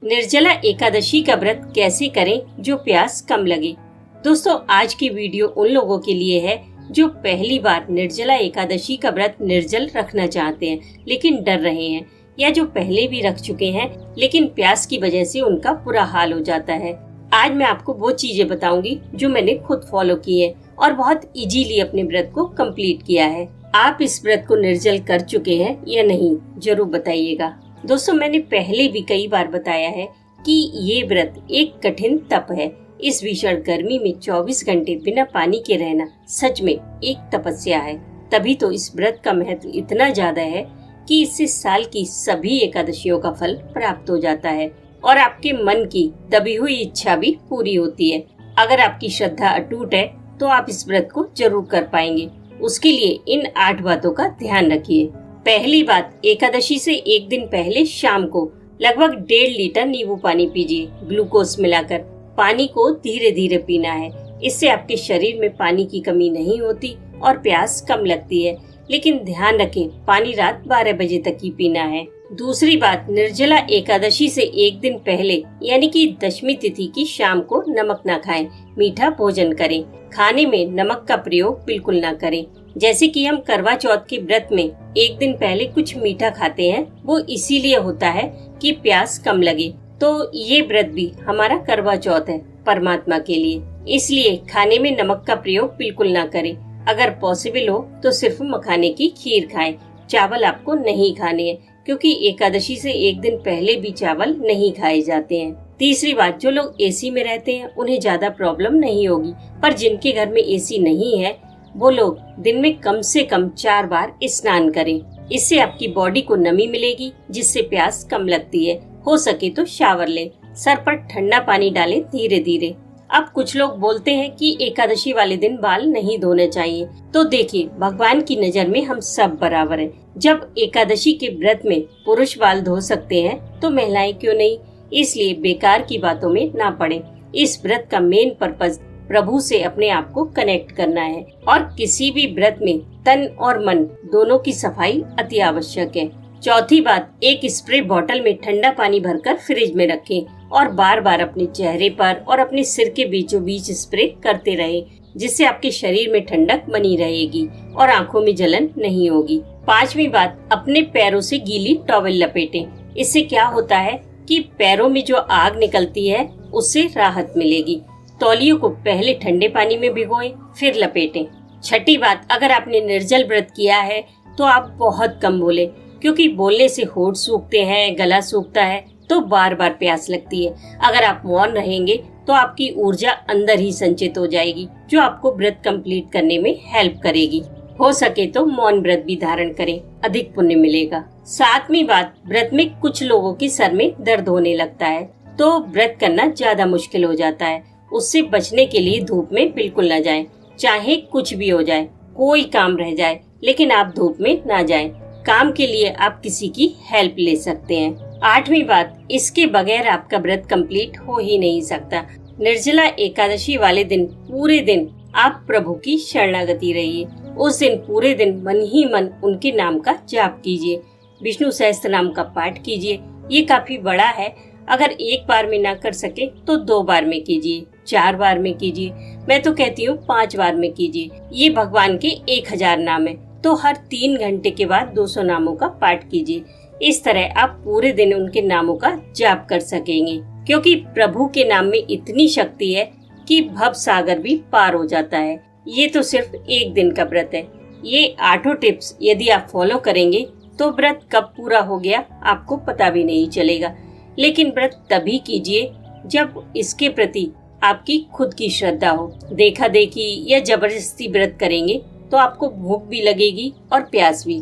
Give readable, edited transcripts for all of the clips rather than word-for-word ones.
निर्जला एकादशी का व्रत कैसे करें जो प्यास कम लगे। दोस्तों, आज की वीडियो उन लोगों के लिए है जो पहली बार निर्जला एकादशी का व्रत निर्जल रखना चाहते हैं लेकिन डर रहे हैं, या जो पहले भी रख चुके हैं लेकिन प्यास की वजह से उनका बुरा हाल हो जाता है। आज मैं आपको वो चीजें बताऊंगी जो मैंने खुद फॉलो की है और बहुत इजीली अपने व्रत को कंप्लीट किया है। आप इस व्रत को निर्जल कर चुके हैं या नहीं, जरूर बताइएगा। दोस्तों, मैंने पहले भी कई बार बताया है कि ये व्रत एक कठिन तप है। इस भीषण गर्मी में 24 घंटे बिना पानी के रहना सच में एक तपस्या है। तभी तो इस व्रत का महत्व इतना ज्यादा है कि इससे साल की सभी एकादशियों का फल प्राप्त हो जाता है और आपके मन की दबी हुई इच्छा भी पूरी होती है। अगर आपकी श्रद्धा अटूट है तो आप इस व्रत को जरूर कर पाएंगे। उसके लिए इन 8 बातों का ध्यान रखिए। पहली बात, एकादशी से एक दिन पहले शाम को लगभग 1.5 लीटर नींबू पानी पीजिए ग्लूकोज मिलाकर। पानी को धीरे धीरे पीना है। इससे आपके शरीर में पानी की कमी नहीं होती और प्यास कम लगती है। लेकिन ध्यान रखें, पानी रात 12 बजे तक ही पीना है। दूसरी बात, निर्जला एकादशी से एक दिन पहले यानी कि दशमी तिथि की शाम को नमक न खाएं, मीठा भोजन करें। खाने में नमक का प्रयोग बिल्कुल न करें। जैसे कि हम करवा चौथ के व्रत में एक दिन पहले कुछ मीठा खाते हैं, वो इसीलिए होता है कि प्यास कम लगे। तो ये व्रत भी हमारा करवा चौथ है परमात्मा के लिए, इसलिए खाने में नमक का प्रयोग बिल्कुल ना करें। अगर पॉसिबल हो तो सिर्फ मखाने की खीर खाएं। चावल आपको नहीं खाने हैं क्योंकि एकादशी से एक दिन पहले भी चावल नहीं खाए जाते हैं। तीसरी बात, जो लोग एसी में रहते हैं उन्हें ज्यादा प्रॉब्लम नहीं होगी, पर जिनके घर में एसी नहीं है वो लोग दिन में कम से कम 4 बार स्नान करें। इससे आपकी बॉडी को नमी मिलेगी जिससे प्यास कम लगती है। हो सके तो शावर लें। सर पर ठंडा पानी डालें धीरे धीरे। अब कुछ लोग बोलते हैं कि एकादशी वाले दिन बाल नहीं धोने चाहिए। तो देखिए, भगवान की नजर में हम सब बराबर हैं। जब एकादशी के व्रत में पुरुष बाल धो सकते हैं तो महिलाएं क्यों नहीं। इसलिए बेकार की बातों में ना पड़े। इस व्रत का मेन पर्पज प्रभु से अपने आप को कनेक्ट करना है और किसी भी व्रत में तन और मन दोनों की सफाई अति आवश्यक है। चौथी बात, एक स्प्रे बोतल में ठंडा पानी भरकर फ्रिज में रखें और बार बार अपने चेहरे पर और अपने सिर के बीचों बीच स्प्रे करते रहें, जिससे आपके शरीर में ठंडक बनी रहेगी और आंखों में जलन नहीं होगी। 5वीं बात, अपने पैरों से गीली टॉवेल लपेटें। इससे क्या होता है कि पैरों में जो आग निकलती है उससे राहत मिलेगी। तौलियों को पहले ठंडे पानी में भिगोएं फिर लपेटें। छठी बात, अगर आपने निर्जल व्रत किया है तो आप बहुत कम बोलें, क्योंकि बोलने से होंठ सूखते हैं, गला सूखता है तो बार बार प्यास लगती है। अगर आप मौन रहेंगे तो आपकी ऊर्जा अंदर ही संचित हो जाएगी जो आपको व्रत कंप्लीट करने में हेल्प करेगी। हो सके तो मौन व्रत भी धारण करें, अधिक पुण्य मिलेगा। 7वीं बात, व्रत में कुछ लोगों के सर में दर्द होने लगता है तो व्रत करना ज्यादा मुश्किल हो जाता है। उससे बचने के लिए धूप में बिल्कुल न जाएं। चाहे कुछ भी हो जाए, कोई काम रह जाए, लेकिन आप धूप में ना जाएं। काम के लिए आप किसी की हेल्प ले सकते हैं। 8वीं बात, इसके बगैर आपका व्रत कंप्लीट हो ही नहीं सकता। निर्जला एकादशी वाले दिन पूरे दिन आप प्रभु की शरणागति रहिए। उस दिन पूरे दिन मन ही मन उनके नाम का जाप कीजिए। विष्णु सहस्त्र नाम का पाठ कीजिए। ये काफी बड़ा है। अगर एक बार में ना कर सके तो 2 बार में कीजिए, 4 बार में कीजिए। मैं तो कहती हूँ 5 बार में कीजिए। ये भगवान के 1000 नाम है, तो हर 3 घंटे के बाद 200 नामों का पाठ कीजिए। इस तरह आप पूरे दिन उनके नामों का जाप कर सकेंगे, क्योंकि प्रभु के नाम में इतनी शक्ति है कि भव सागर भी पार हो जाता है। ये तो सिर्फ एक दिन का व्रत है। ये 8 टिप्स यदि आप फॉलो करेंगे तो व्रत कब पूरा हो गया आपको पता भी नहीं चलेगा। लेकिन व्रत तभी कीजिए जब इसके प्रति आपकी खुद की श्रद्धा हो। देखा देखी या जबरदस्ती व्रत करेंगे तो आपको भूख भी लगेगी और प्यास भी।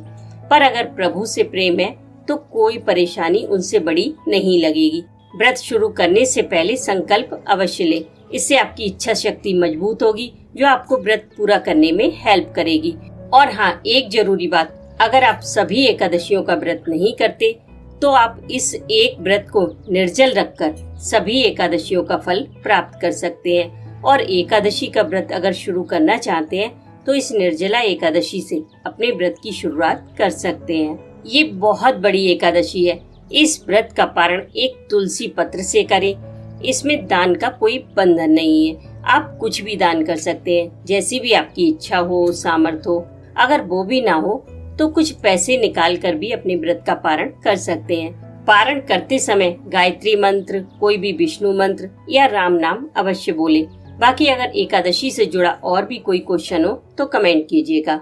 पर अगर प्रभु से प्रेम है तो कोई परेशानी उनसे बड़ी नहीं लगेगी। व्रत शुरू करने से पहले संकल्प अवश्य लें। इससे आपकी इच्छा शक्ति मजबूत होगी जो आपको व्रत पूरा करने में हेल्प करेगी। और हाँ, एक जरूरी बात, अगर आप सभी एकादशियों का व्रत नहीं करते तो आप इस एक व्रत को निर्जल रखकर सभी एकादशियों का फल प्राप्त कर सकते हैं। और एकादशी का व्रत अगर शुरू करना चाहते हैं तो इस निर्जला एकादशी से अपने व्रत की शुरुआत कर सकते हैं। ये बहुत बड़ी एकादशी है। इस व्रत का पारण एक तुलसी पत्र से करें। इसमें दान का कोई बंधन नहीं है, आप कुछ भी दान कर सकते हैं, जैसी भी आपकी इच्छा हो, सामर्थ्य हो। अगर वो भी ना हो तो कुछ पैसे निकाल कर भी अपने व्रत का पारण कर सकते हैं। पारण करते समय गायत्री मंत्र, कोई भी विष्णु मंत्र या राम नाम अवश्य बोले। बाकी अगर एकादशी से जुड़ा और भी कोई क्वेश्चन हो तो कमेंट कीजिएगा।